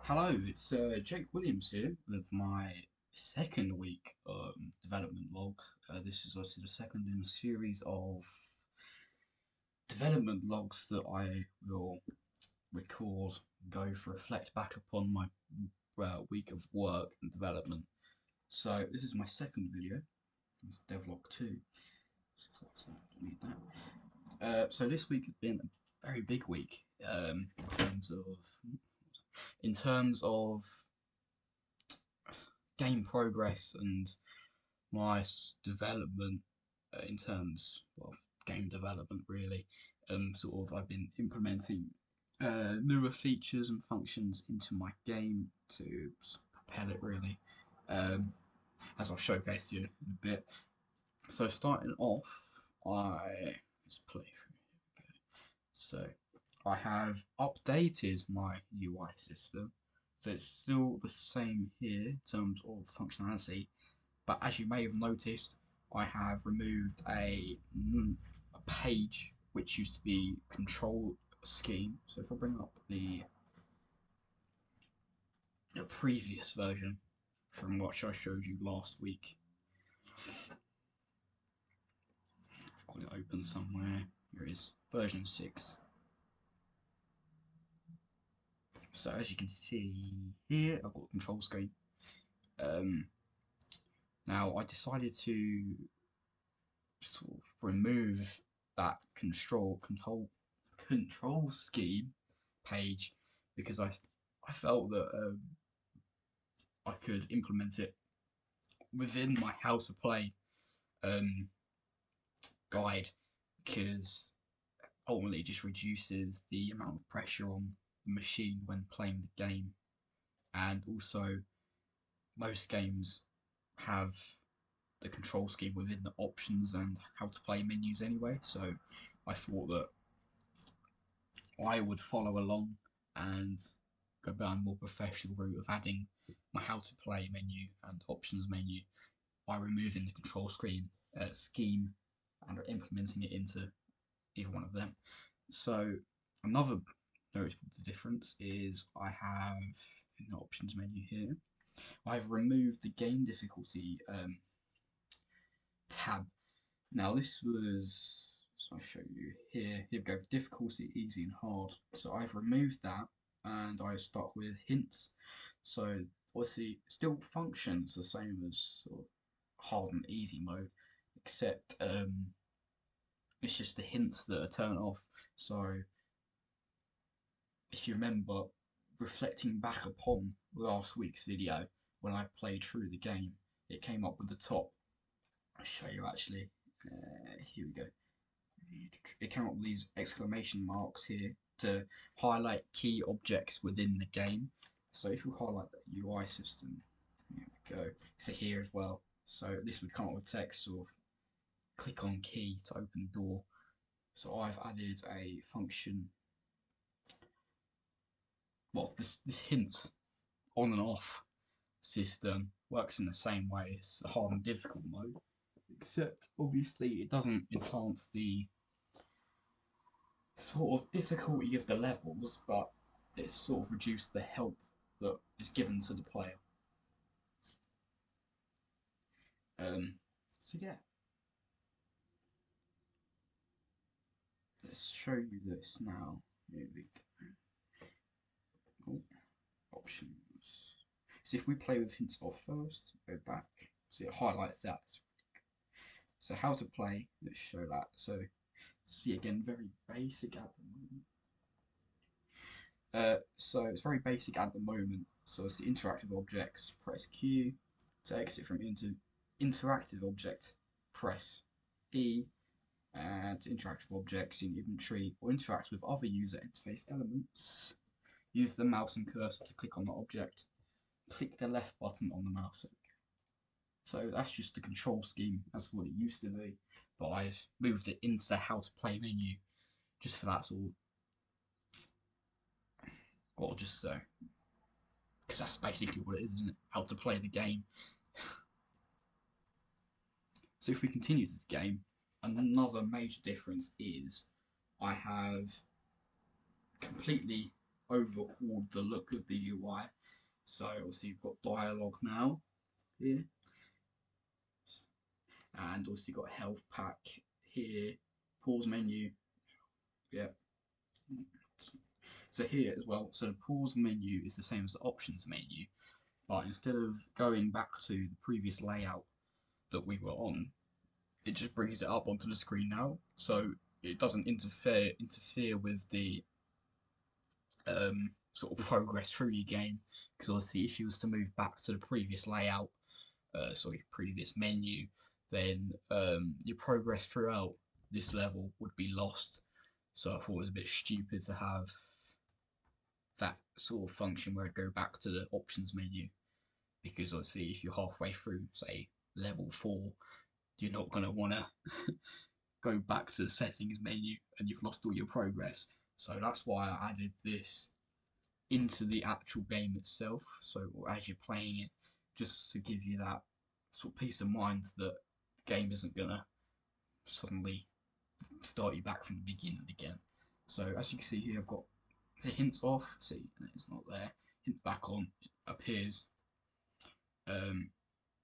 Hello, it's Jake Williams here with my second week development log. This is obviously the second in a series of development logs that I will record, go for reflect back upon my week of work and development. So this is my second video. It's devlog 2. So delete that. So this week has been a very big week in terms of game progress and my development in terms of game development really. Sort of I've been implementing newer features and functions into my game to propel it really, um, as I'll showcase you in a bit. So starting off, let's play through. Okay. So I have updated my UI system, so it's still the same here in terms of functionality, but as you may have noticed, I have removed a page which used to be control scheme. So if I bring up the previous version from what I showed you last week, I've got it open somewhere. Here it is, version 6. So as you can see here, I've got the control scheme. Um, Now I decided to sort of remove that control scheme page because I felt that I could implement it within my how to play um, guide, because ultimately it just reduces the amount of pressure on the machine when playing the game, and also most games have the control scheme within the options and how to play menus anyway. So I thought that I would follow along and go down a more professional route of adding my how to play menu and options menu by removing the control screen scheme and implementing it into either one of them. So another notable difference is I have in the options menu here, I've removed the game difficulty tab. Now this was, so I'll show you here. Here we go, difficulty, easy and hard. So I've removed that and I stuck with hints. So obviously still functions the same as sort of hard and easy mode, except it's just the hints that are turned off. So if you remember, reflecting back upon last week's video when I played through the game, it came up with the top. I'll show you actually. Here we go. It came up with these exclamation marks here to highlight key objects within the game. So if we highlight the UI system, here we go. It's here as well. So this would come up with text of click on key to open door. So I've added a function. Well, this hint on and off system works in the same way as the hard and difficult mode, except obviously it doesn't enhance the sort of difficulty of the levels, but it sort of reduced the help that is given to the player. So yeah, let's show you this now. Here we go. Options. So if we play with hints off first, go back. So it highlights that. So how to play, let's show that. So see again, very basic at the moment. So it's very basic at the moment. So it's the interactive objects, press Q. To exit from interactive object, press E. And to interactive objects in inventory or interact with other user interface elements, use the mouse and cursor to click on the object. Click the left button on the mouse. So that's just the control scheme as what it used to be, but I've moved it into the how to play menu just for that sort of, or just so, because that's basically what it is, isn't it? How to play the game. So if we continue to the game, another major difference is I have completely overhauled the look of the UI. So obviously you've got dialogue now here, and also you've got health pack here, pause menu, yeah. So here as well, so the pause menu is the same as the options menu, but instead of going back to the previous layout that we were on, it just brings it up onto the screen now, so it doesn't interfere with the sort of progress through your game. Because obviously, if you was to move back to the previous layout, previous menu, then your progress throughout this level would be lost. So I thought it was a bit stupid to have that sort of function where it'd go back to the options menu. Because obviously, if you're halfway through, say, level 4, you're not going to want to go back to the settings menu and you've lost all your progress. So that's why I added this into the actual game itself. So as you're playing it, just to give you that sort of peace of mind that the game isn't going to suddenly start you back from the beginning again. So as you can see here, I've got the hints off. See, it's not there. Hint back on, it appears.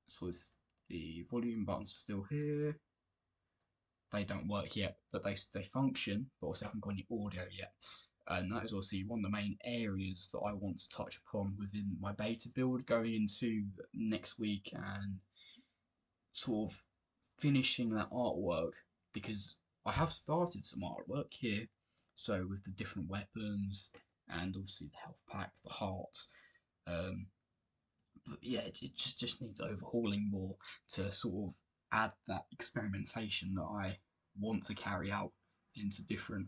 So it's the volume buttons are still here. They don't work yet, but they function, but also haven't got any audio yet. And that is obviously one of the main areas that I want to touch upon within my beta build going into next week, and sort of finishing that artwork, because I have started some artwork here. So with the different weapons and obviously the health pack, the hearts. But yeah, it just needs overhauling more to sort of add that experimentation that I want to carry out into different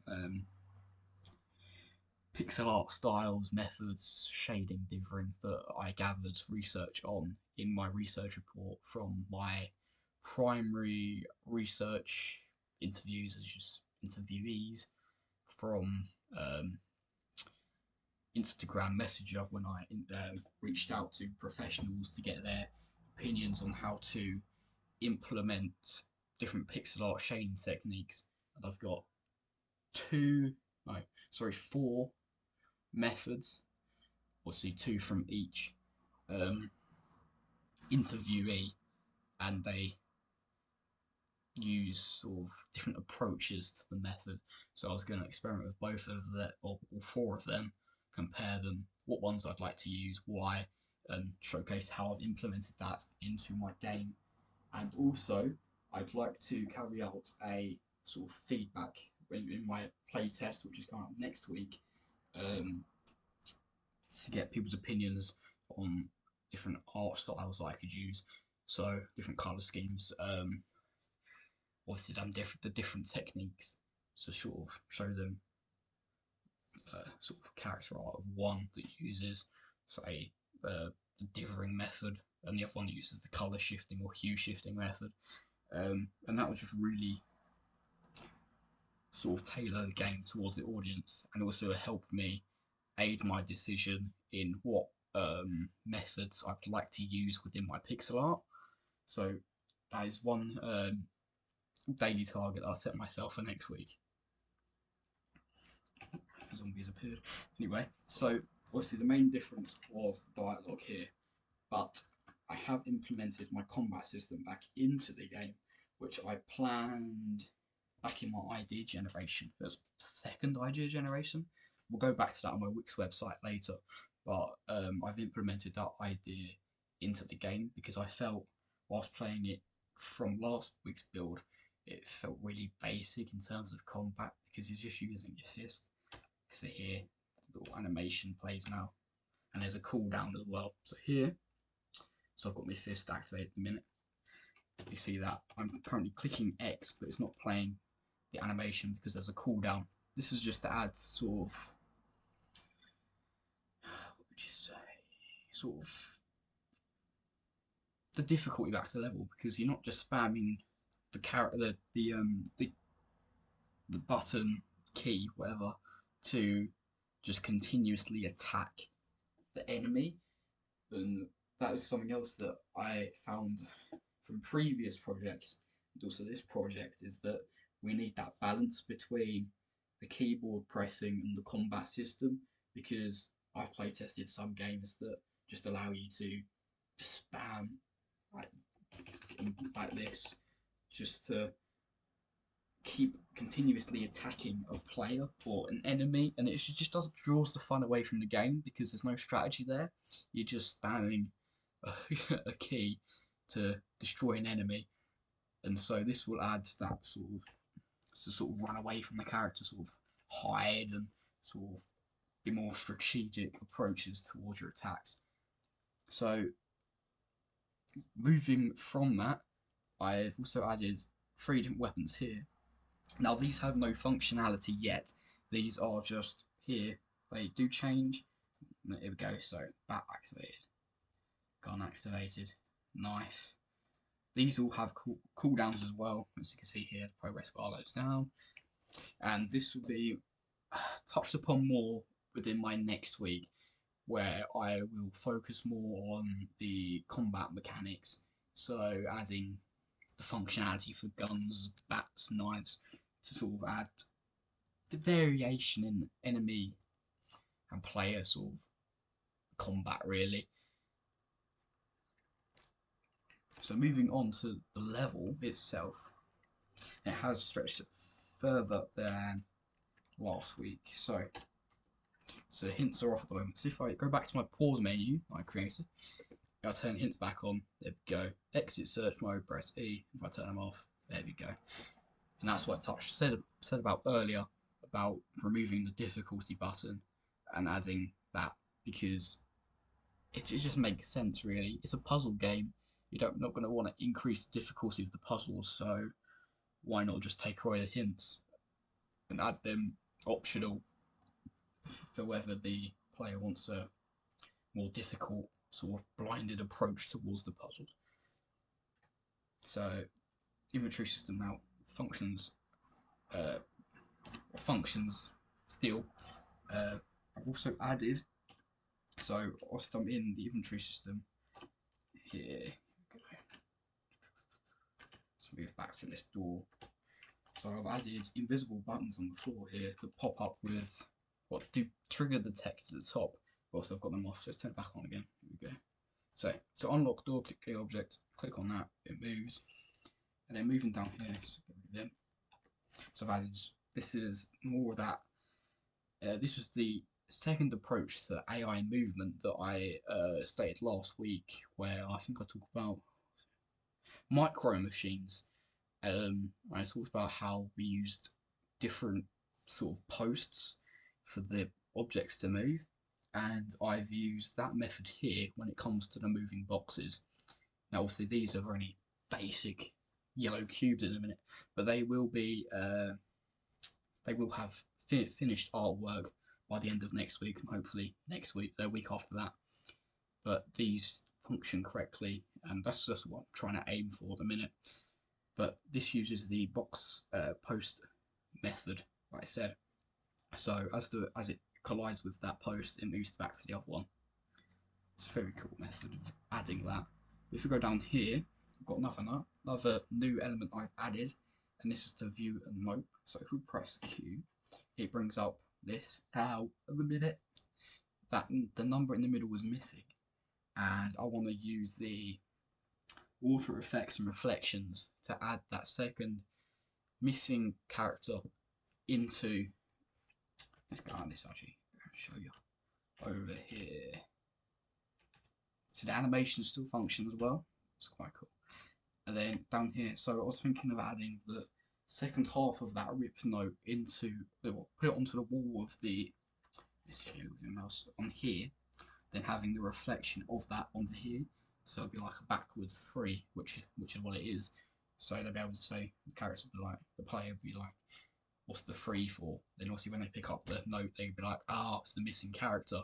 pixel art styles, methods, shading, dithering that I gathered research on in my research report from my primary research interviews as just interviewees, from Instagram Messenger when I reached out to professionals to get their opinions on how to implement different pixel art shading techniques. And I've got four methods, obviously two from each interviewee, and they use sort of different approaches to the method. So I was going to experiment with both of them, or all four of them, compare them, what ones I'd like to use, why, and showcase how I've implemented that into my game. And also, I'd like to carry out a sort of feedback in my playtest, which is coming up next week, to get people's opinions on different art styles that I could use. So different colour schemes, obviously the different techniques to sort of show them sort of character art of one that uses, say, the dithering method, and the other one that uses the colour shifting or hue shifting method. And that was just really sort of tailor the game towards the audience, and also help me aid my decision in what methods I'd like to use within my pixel art. So that is one daily target that I set myself for next week. Zombies appeared. Anyway, so obviously the main difference was the dialogue here, but I have implemented my combat system back into the game, which I planned back in my idea generation. It was second idea generation. We'll go back to that on my Wix website later, but I've implemented that idea into the game because I felt, whilst playing it from last week's build, it felt really basic in terms of combat because you're just using your fist. So here, the little animation plays now, and there's a cooldown as well. So here, so I've got my fist activated at the minute. You see that I'm currently clicking X, but it's not playing the animation because there's a cooldown. This is just to add sort of, what would you say, sort of the difficulty back to level, because you're not just spamming the button key, whatever, to just continuously attack the enemy. And that is something else that I found from previous projects, and also this project, is that we need that balance between the keyboard pressing and the combat system, because I've play tested some games that just allow you to spam like, like this, just to keep continuously attacking a player or an enemy, and it just doesn't draws the fun away from the game because there's no strategy there. You're just spamming a key to destroy an enemy, and so this will add that sort of run away from the character, sort of hide and sort of be more strategic approaches towards your attacks. So moving from that, I've also added 3 different weapons here. Now these have no functionality yet. These are just here. They do change. Here we go. So bat activated, gun activated, knife. These all have cooldowns as well. As you can see here, the progress bar loads down. And this will be touched upon more within my next week, where I will focus more on the combat mechanics. So adding the functionality for guns, bats, knives, to sort of add the variation in enemy and player sort of combat, really. So moving on to the level itself, it has stretched it further than last week. So hints are off at the moment. So if I go back to my pause menu I created, I'll turn hints back on. There we go. Exit search mode, press E. If I turn them off, there we go. And that's what Touch said about earlier, about removing the difficulty button and adding that, because it just makes sense, really. It's a puzzle game. You're not going to want to increase the difficulty of the puzzles, so why not just take away the hints and add them optional for whether the player wants a more difficult sort of blinded approach towards the puzzles. So inventory system now functions still. I've also added, so whilst I'm in the inventory system here, let's move back to this door. So I've added invisible buttons on the floor here that pop up with what do trigger the text at the top. Also I've got them off, so let's turn it back on again. Here we go. So to unlock door, click the object, click on that, it moves. And then moving down here, so get rid of them. So I've added, this is more of that. This was the second approach to AI movement that I stated last week, where I think I talked about micro machines. I talked about how we used different sort of posts for the objects to move, and I've used that method here when it comes to the moving boxes. Now obviously these are only basic yellow cubes in a minute, but they will be they will have finished artwork by the end of next week, and hopefully next week, the week after that. But these function correctly, and that's just what I'm trying to aim for at the minute. But this uses the box post method, like I said. So as it collides with that post, it moves back to the other one. It's a very cool method of adding that. But if we go down here, I've got another new element I've added, and this is to view a note. So if we press Q, it brings up this. Now, at the minute, that the number in the middle was missing, and I want to use the water effects and reflections to add that second missing character into. Let's go on this actually. I'll show you over here. So the animation still functions as well. It's quite cool. And then down here, so I was thinking of adding the second half of that rip note into, put it onto the wall of the mouse on here, then having the reflection of that onto here. So it'll be like a backwards 3, which is what it is. So they'll be able to say, the character will be like, the player will be like, what's the 3 for? Then obviously when they pick up the note, they'll be like, it's the missing character.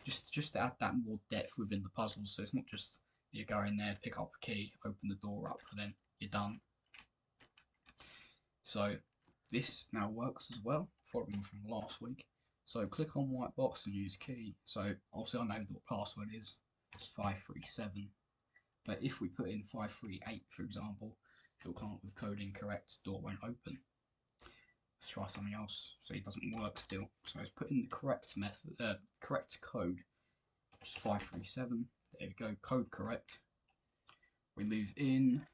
Just to add that more depth within the puzzles, so it's not just you go in there, pick up a key, open the door up, and then you're done. So this now works as well, following from last week. So click on white box and use key. So obviously I know what password is. It's 537. But if we put in 538, for example, it'll come up with code incorrect, door won't open. Let's try something else. So it doesn't work still. So let's put in the correct method, correct code. Which is 537. There we go. Code correct. We move in,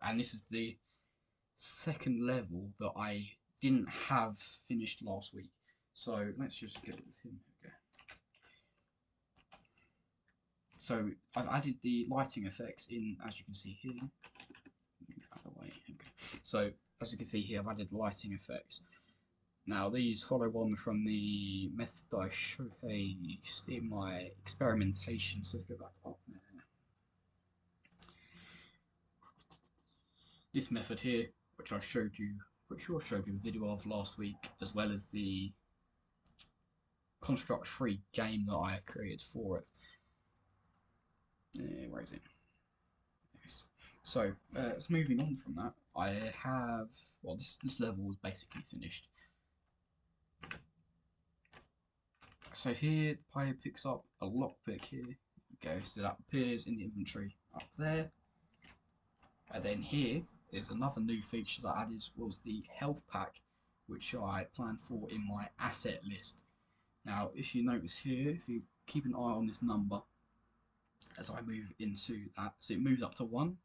and this is the second level that I didn't have finished last week. So let's just get rid of him. Okay. So I've added the lighting effects in, as you can see here. Move out of the way. Okay. So as you can see here, I've added lighting effects. Now these follow on from the method that I showcased in my experimentation. So let's go back up there. This method here, which I showed you, pretty sure I showed you a video of last week, as well as the construct free game that I created for it. Where is it? So, moving on from that, I have, well, this level is basically finished. So here, the player picks up a lockpick here. There we go, so that appears in the inventory up there. And then here is another new feature that I added, was the health pack, which I planned for in my asset list. Now, if you notice here, if you keep an eye on this number as I move into that, so it moves up to 1,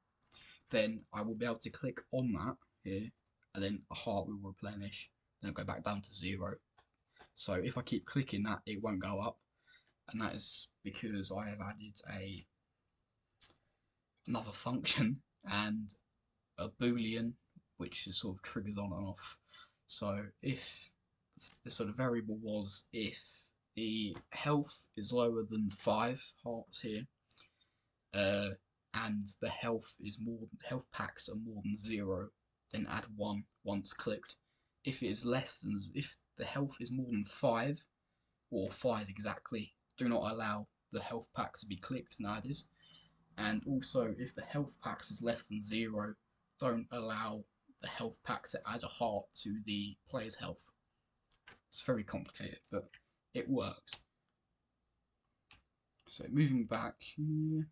then I will be able to click on that here, and then a heart will replenish, then it'll go back down to 0. So if I keep clicking that, it won't go up, and that is because I have added another function and a boolean, which is sort of triggered on and off. So if the sort of variable was if the health is lower than 5 hearts here, and the health packs are more than 0, then add 1 once clicked. If it is less than, if the health is more than 5, or 5 exactly, do not allow the health pack to be clicked and added. And also, if the health packs is less than 0, don't allow the health pack to add a heart to the player's health. It's very complicated, but it works. So moving back here.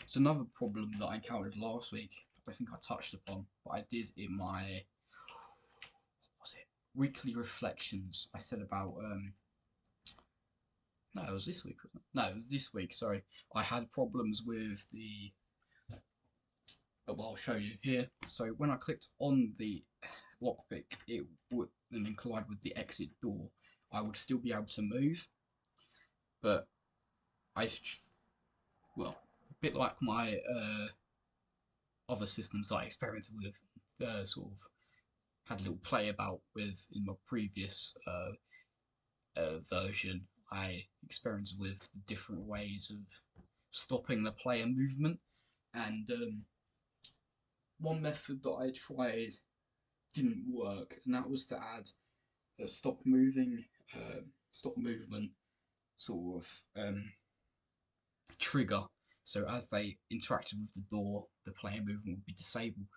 It's another problem that I encountered last week. I think I touched upon, but I did in my, what was it? Weekly reflections. I said about no, it was this week. No, it was this week. Sorry, I had problems with the. Well, I'll show you here. So when I clicked on the lockpick, it would and then collide with the exit door. I would still be able to move, but well, a bit like my other systems I experimented with, sort of had a little play about with in my previous version. I experimented with different ways of stopping the player movement, and one method that I tried didn't work, and that was to add a stop movement sort of trigger. So as they interacted with the door, the player movement would be disabled,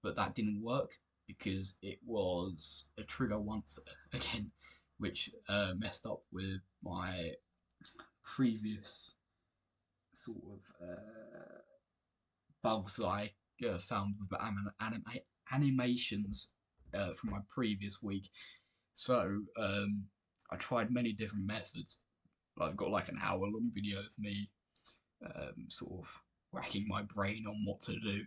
but that didn't work because it was a trigger once again, which messed up with my previous sort of bugs that I found with animations from my previous week. So I tried many different methods. I've got like an hour-long video of me sort of racking my brain on what to do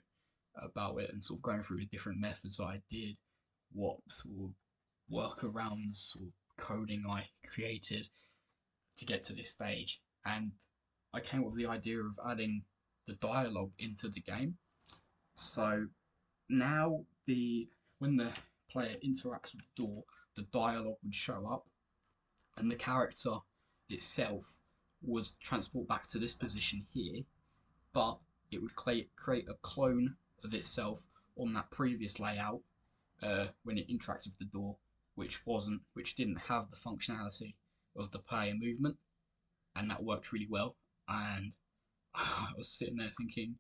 about it and sort of going through the different methods I did, what sort of workarounds, sort of coding I created to get to this stage. And I came up with the idea of adding the dialogue into the game. So now when the player interacts with the door, the dialogue would show up, and the character itself would transport back to this position here, but it would create a clone of itself on that previous layout when it interacted with the door, which didn't have the functionality of the player movement, and that worked really well. And I was sitting there thinking,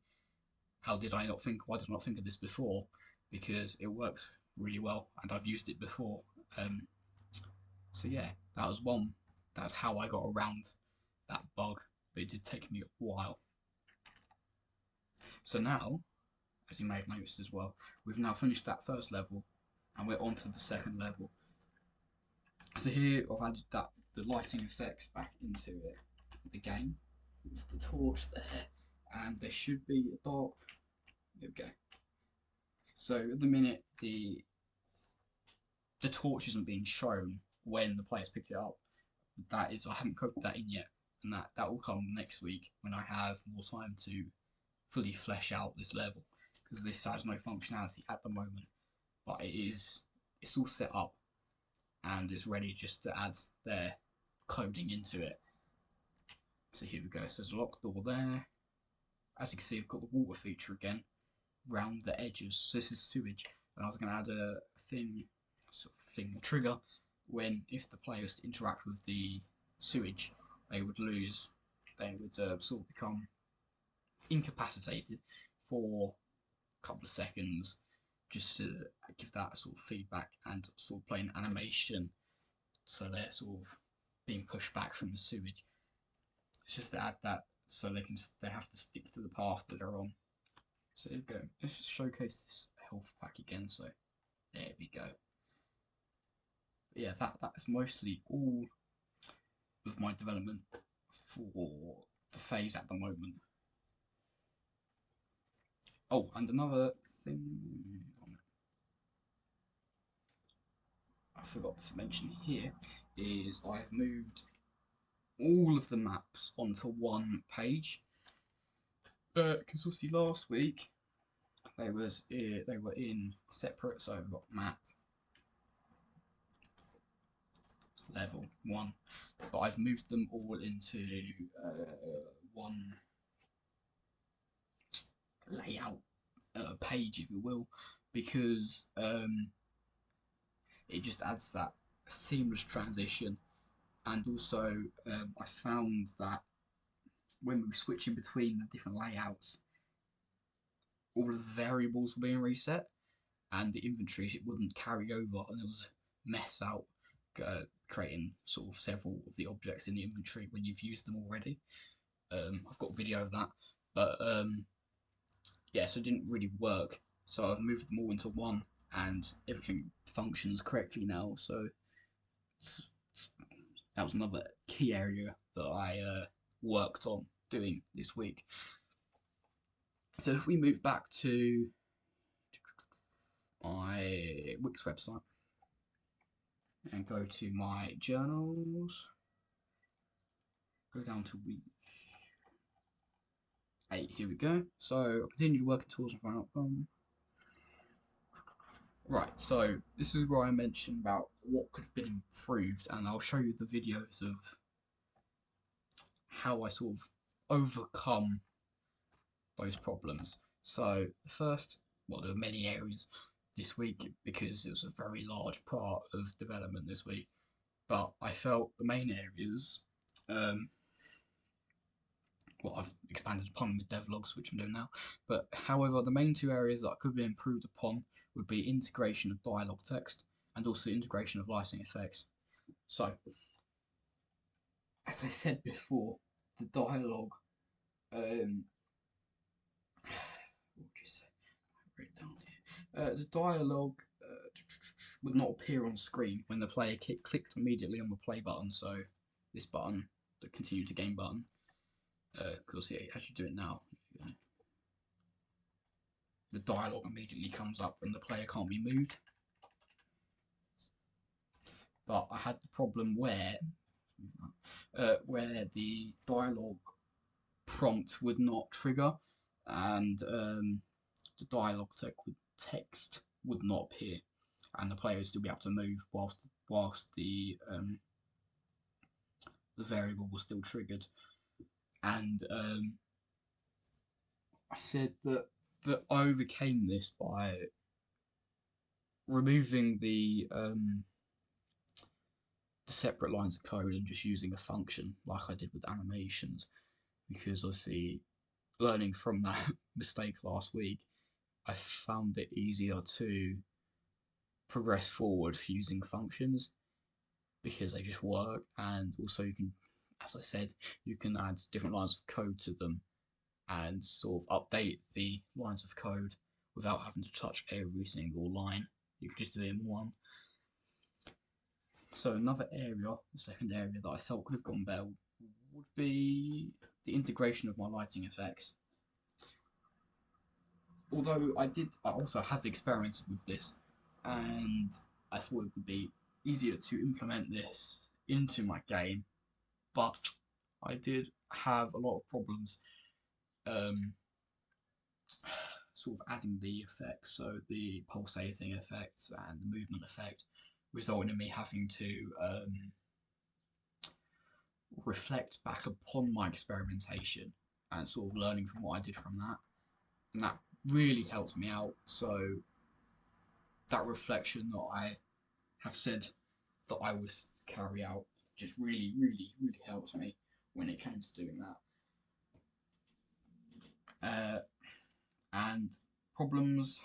why did I not think of this before? Because it works really well, and I've used it before. So yeah, that's how I got around that bug, but it did take me a while. So now as you may have noticed as well. We've now finished that first level, and we're on to the second level. So here I've added the lighting effects back into it, the game, with the torch there, and there should be a dark. There we go. So at the minute the torch isn't being shown when the players pick it up. That is, I haven't coded that in yet, and that will come next week when I have more time to fully flesh out this level, because this has no functionality at the moment, but it's all set up and it's ready just to add their coding into it. So here we go. So there's a locked door there. As you can see, I've got the water feature again round the edges. So this is sewage, and I was going to add a a trigger when, if the players interact with the sewage, they would sort of become incapacitated for a couple of seconds, just to give that sort of feedback and sort of play an animation, so they're sort of being pushed back from the sewage. It's just to add that so they have to stick to the path that they're on. So there we go. Let's just showcase this health pack again. So there we go. But yeah, that is mostly all of my development for the phase at the moment. Oh, and another thing I forgot to mention here is I've moved all of the maps onto one page, because obviously last week they were in separate. So I've got map level 1, but I've moved them all into one layout page, if you will, because it just adds that seamless transition. And also I found that when we were switching between the different layouts, all of the variables were being reset, and the inventory, it wouldn't carry over, and there was a mess out, creating sort of several of the objects in the inventory when you've used them already. I've got a video of that, but yeah, so it didn't really work. So I've moved them all into one, and everything functions correctly now. So that was another key area that I worked on doing this week. So if we move back to my Wix website and go to my journals, go down to week 8, here we go. So I continue working towards my outcome. Right, so this is where I mentioned about what could have been improved, and I'll show you the videos of how I sort of overcome those problems. So first, well, there were many areas this week because it was a very large part of development this week, but I felt the main areas, well, I've expanded upon with devlogs, which I'm doing now, but however, the main two areas that could be improved upon would be integration of dialogue text and also integration of lighting effects. So, as I said before, the dialogue, what would you say? I wrote it down here. The dialogue would not appear on screen when the player clicked immediately on the play button. So this button, the continue to game button, because as you do it now, the dialogue immediately comes up when the player can't be moved. But I had the problem where the dialogue prompt would not trigger, and the dialogue text would not appear, and the player would still be able to move whilst the variable was still triggered. And I said that I overcame this by removing the separate lines of code and just using a function like I did with animations, because obviously learning from that mistake last week, I found it easier to progress forward using functions because they just work, and also you can, as I said, you can add different lines of code to them and sort of update the lines of code without having to touch every single line. You could just do it in one. So another area, the second area that I felt could have gone better would be the integration of my lighting effects. Although I also have experimented with this, and I thought it would be easier to implement this into my game, but I did have a lot of problems sort of adding the effects, so the pulsating effects and the movement effect, resulting in me having to reflect back upon my experimentation and sort of learning from what I did from that. And that really helped me out. So that reflection that I have said that I would carry out just really, really, really helped me when it came to doing that. And problems.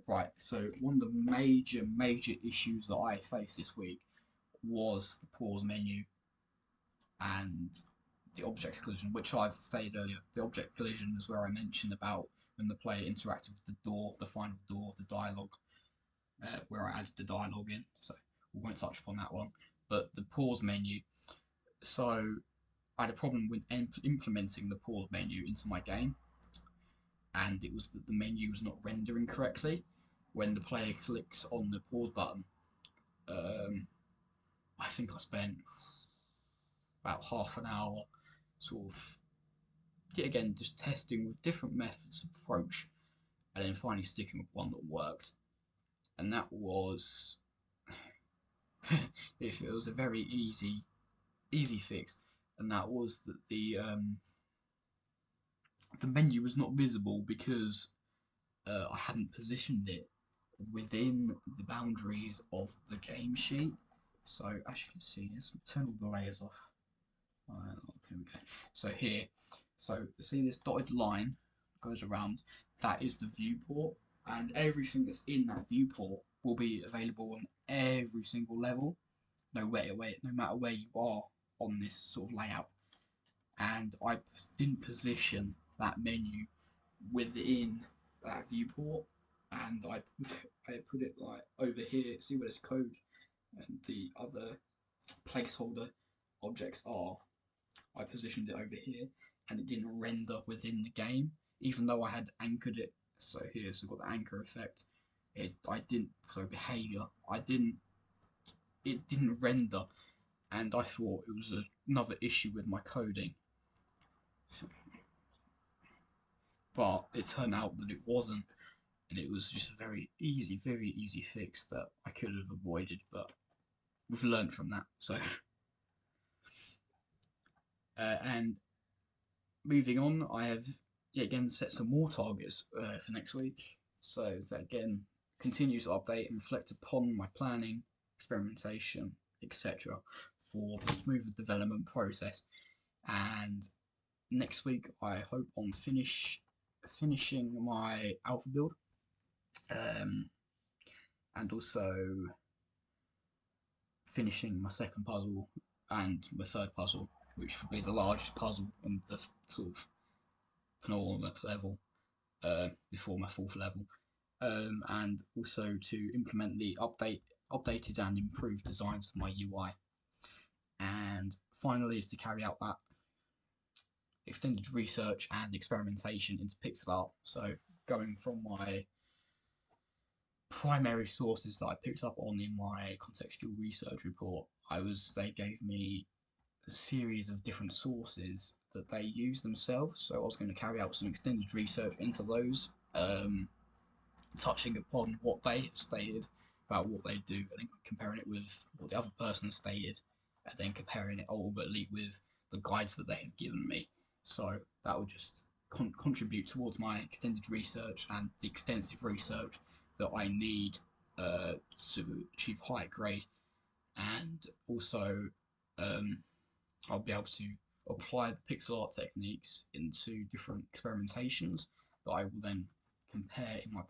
Right, so one of the major issues that I faced this week was the pause menu and the object collision, which I've stated earlier. The object collision is where I mentioned about when the player interacted with the door, the final door, the dialogue, where I added the dialogue in. So we won't touch upon that one. But the pause menu. So I had a problem with implementing the pause menu into my game, and it was that the menu was not rendering correctly when the player clicks on the pause button. I think I spent about half an hour sort of, yet again, just testing with different methods of approach, and then finally sticking with one that worked. And that was, if it was a very easy fix, and that was that the menu was not visible because I hadn't positioned it within the boundaries of the game sheet. So as you can see, let's turn all the layers off. Here we go. So here, so see this dotted line goes around. That is the viewport, and everything that's in that viewport will be available on every single level, no matter where you are on this sort of layout. And I didn't position that menu within that viewport, and I put it like over here. See where this code and the other placeholder objects are. I positioned it over here, and it didn't render within the game, even though I had anchored it. So here, so I've got the anchor effect. I didn't. So behavior, it didn't render, and I thought it was another issue with my coding. But it turned out that it wasn't, and it was just a very easy fix that I could have avoided, but we've learned from that. So, and moving on, I have yet again set some more targets for next week. So that again continues to update and reflect upon my planning, experimentation, etc. for the smoother development process. And next week, I hope on finishing my alpha build, and also finishing my second puzzle and my third puzzle, which would be the largest puzzle and the sort of penultimate level before my fourth level, and also to implement the updated and improved designs of my UI. And finally is to carry out that extended research and experimentation into pixel art. So going from my primary sources that I picked up on in my contextual research report, they gave me a series of different sources that they use themselves. So I was going to carry out some extended research into those, touching upon what they have stated about what they do, and then comparing it with what the other person has stated, and then comparing it ultimately with the guides that they have given me. So that will just contribute towards my extended research and the extensive research that I need to achieve high grade, and also I'll be able to apply the pixel art techniques into different experimentations that I will then compare in my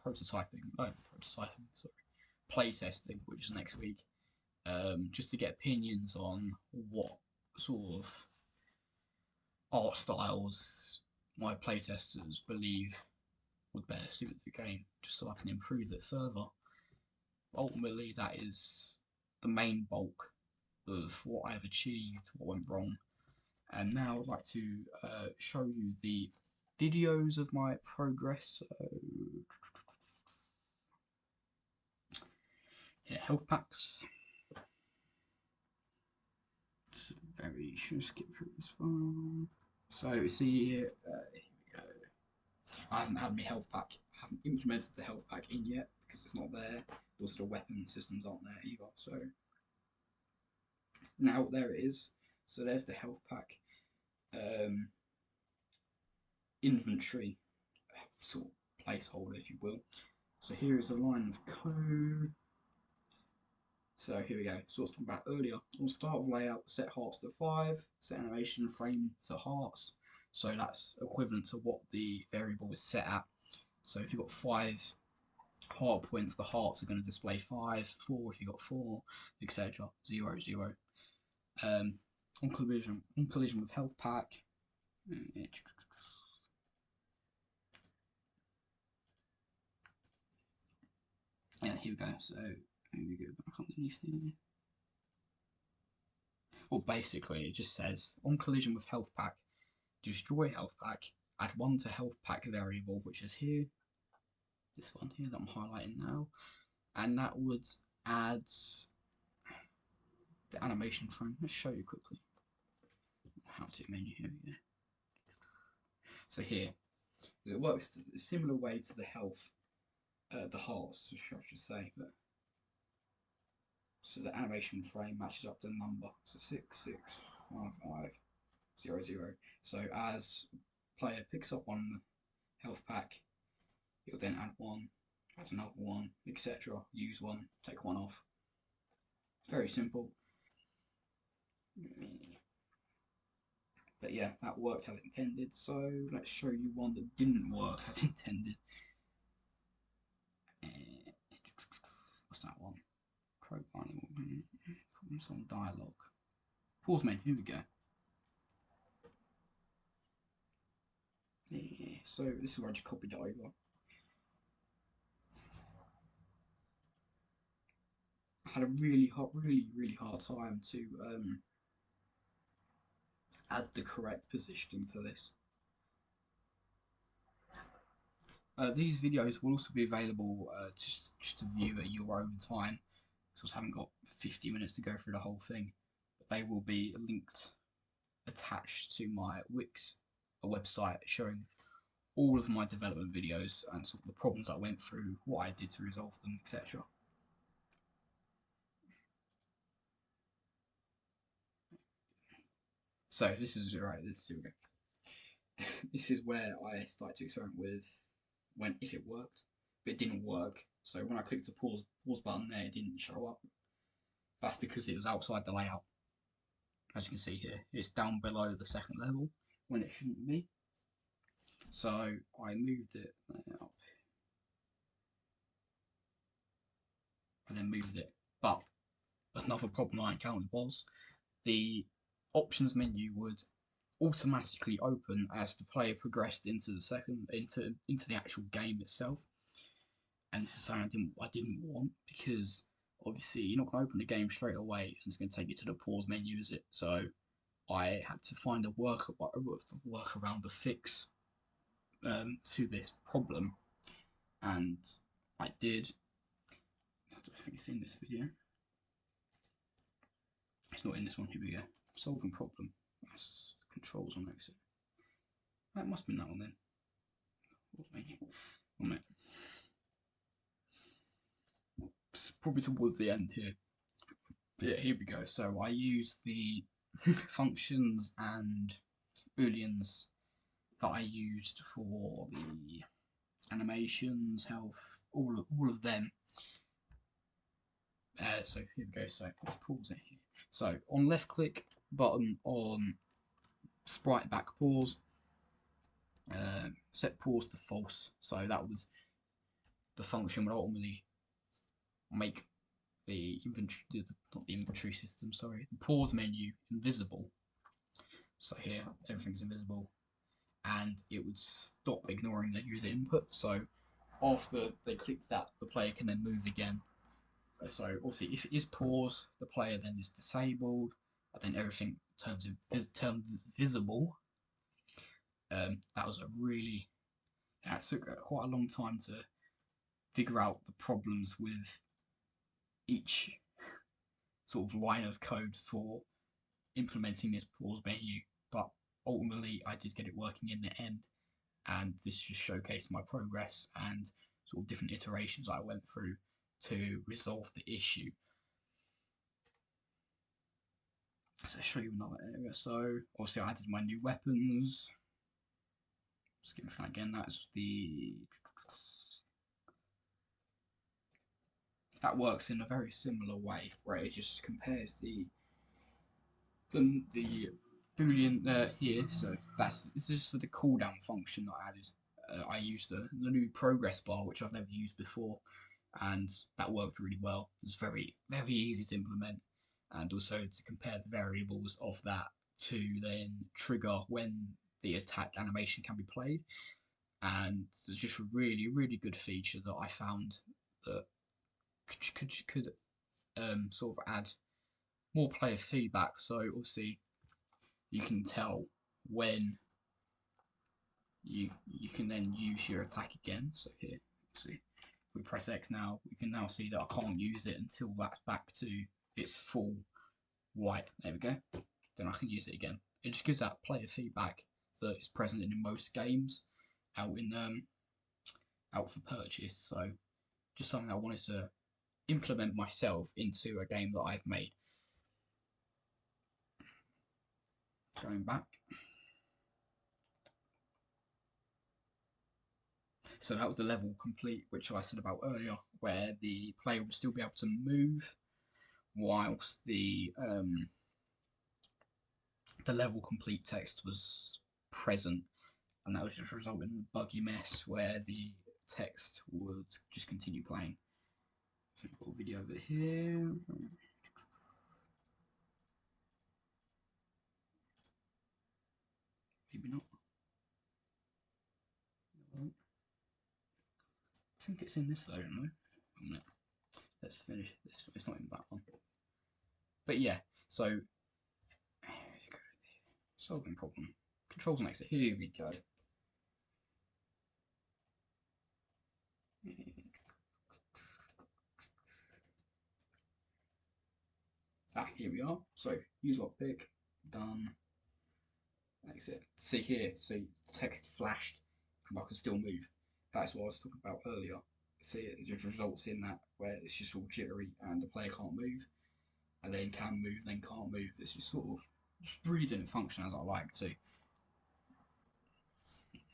play testing, which is next week, just to get opinions on what sort of art styles my playtesters believe would better suit the game, just so I can improve it further. Ultimately, that is the main bulk of what I've achieved, what went wrong. And now I'd like to show you the videos of my progress. So, yeah, health packs. Should skip through this one. So see here, here we go. I haven't had my health pack. I haven't implemented the health pack in yet because it's not there. Also, the weapon systems aren't there either. So now there it is. So there's the health pack. Inventory sort of placeholder, if you will. So here is a line of code. So here we go. So I was talking about earlier. On start of layout, set hearts to 5, set animation frame to hearts. So that's equivalent to what the variable is set at. So if you've got 5 heart points, the hearts are going to display 5, 4 if you've got 4, etc. 0, 0. On collision with health pack. Yeah, here we go. So here we go back underneath here. Well, basically, it just says on collision with health pack, destroy health pack, add 1 to health pack variable, which is here. This one here that I'm highlighting now, and that would add the animation frame. Let's show you quickly how to menu. Here we go. So here, it works a similar way to the health, the hearts, I should say, but so the animation frame matches up to the number. So 6655 00. So as player picks up one health pack, you'll then add 1, add another 1, etc. Use 1, take 1 off. Very simple. But yeah, that worked as intended. So let's show you one that didn't work as intended. What's that one? Problems on dialogue. Pause menu. Here we go. Yeah, so this is where I just copied it over. I had a really hard time to add the correct positioning to this. These videos will also be available just to view at your own time, because I haven't got 50 minutes to go through the whole thing. But they will be linked, attached to my Wix, a website showing all of my development videos and sort of the problems I went through, what I did to resolve them, etc. So this is right. Here we go. This is where I started to experiment with if it worked, but it didn't work. So when I clicked the pause button there, it didn't show up. That's because it was outside the layout. As you can see here, it's down below the second level when it shouldn't be. So I moved it up. I then moved it. But another problem I encountered was the options menu would automatically open as the player progressed into the actual game itself. And this is something I didn't want, because obviously you're not going to open the game straight away and it's going to take you to the pause menu, is it? So I had to find a workaround to fix to this problem, and I did. I don't think it's in this video. It's not in this one. Here we go. Solving problem. That's controls on exit. That must be that one then. One minute. It's probably towards the end here. But yeah, here we go. So I use the functions and booleans that I used for the animations, health, all of them. So here we go. So let's pause it here. So on left click button on sprite back pause, set pause to false. So that was the function would ultimately make the inventory, not the inventory system, sorry, the pause menu invisible. So here everything's invisible. and it would stop ignoring the user input. So after they click that, the player can then move again. So obviously, if it is pause, the player then is disabled, and then everything turns visible. That was a really it took quite a long time to figure out the problems with each sort of line of code for implementing this pause menu, but ultimately I did get it working in the end, and this just showcased my progress and sort of different iterations I went through to resolve the issue. So I'll show you another area. So obviously I added my new weapons. Skip that again. That works in a very similar way, where it just compares the boolean here. So this is just for the cooldown function that I added. I used the new progress bar, which I've never used before, and that worked really well. It was very easy to implement, and also to compare the variables of that to then trigger when the attack animation can be played. And it's just a really good feature that I found that could sort of add more player feedback. So obviously you can tell when you can then use your attack again. So here, see, we press X now, we can now see that I can't use it until that's back to its full white. There we go. Then I can use it again. It just gives that player feedback that is present in most games out for purchase. So just something I wanted to implement myself into a game that I've made. Going back. So that was the level complete, which I said about earlier, where the player would still be able to move whilst the level complete text was present, and that would just result in a buggy mess where the text would just continue playing. So I've got a video over here. Maybe not. I think it's in this version though. Let's finish this. It's not in that one. But yeah, so solving problem. Controls and exit. Here we go. Here we are. So use lockpick. Done. Exit. See here. See text flashed, and I can still move. That's what I was talking about earlier. See, it just results in that where it's just all jittery and the player can't move, and then can move, then can't move. It's just sort of just really didn't function as I like to.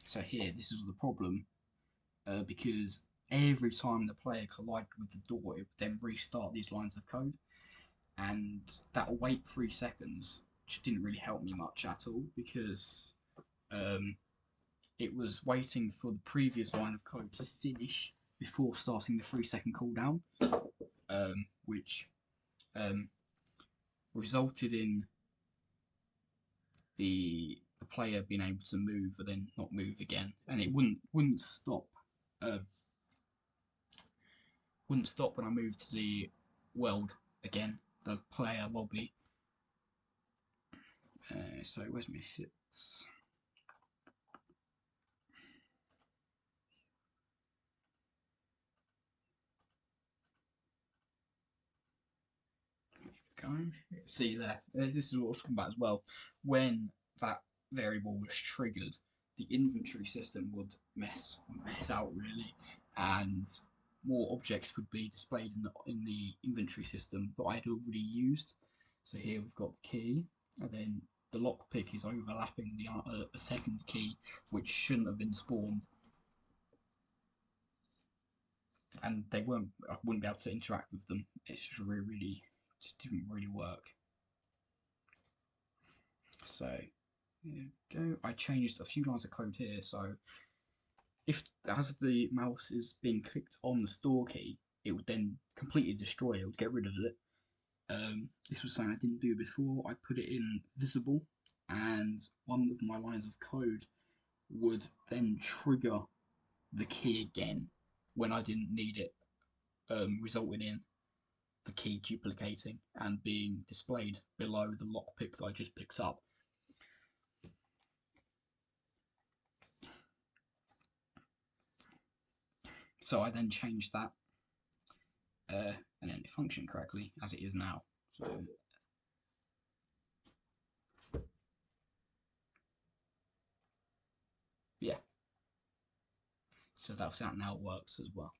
So here, this is the problem, because every time the player collided with the door, it would then restart these lines of code, and that wait 3 seconds just didn't really help me much at all, because it was waiting for the previous line of code to finish before starting the 3-second cooldown, which resulted in the player being able to move and then not move again, and it wouldn't stop. Wouldn't stop when I moved to the world again, the player lobby. So where's my fits? See there, this is what I was talking about as well. When that variable was triggered, the inventory system would mess out really, and more objects would be displayed in the inventory system that I'd already used. So here we've got the key, and then the lockpick is overlapping a second key which shouldn't have been spawned, and I wouldn't be able to interact with them. It's just really just didn't really work. So here we go. I changed a few lines of code here. So if as the mouse is being clicked on the store key, it would then completely destroy it. It would get rid of it. This was something I didn't do before. I put it in visible, and one of my lines of code would then trigger the key again when I didn't need it, resulting in the key duplicating and being displayed below the lockpick that I just picked up. So I then changed that, and then it functioned correctly as it is now. So yeah, so that's how now it works as well.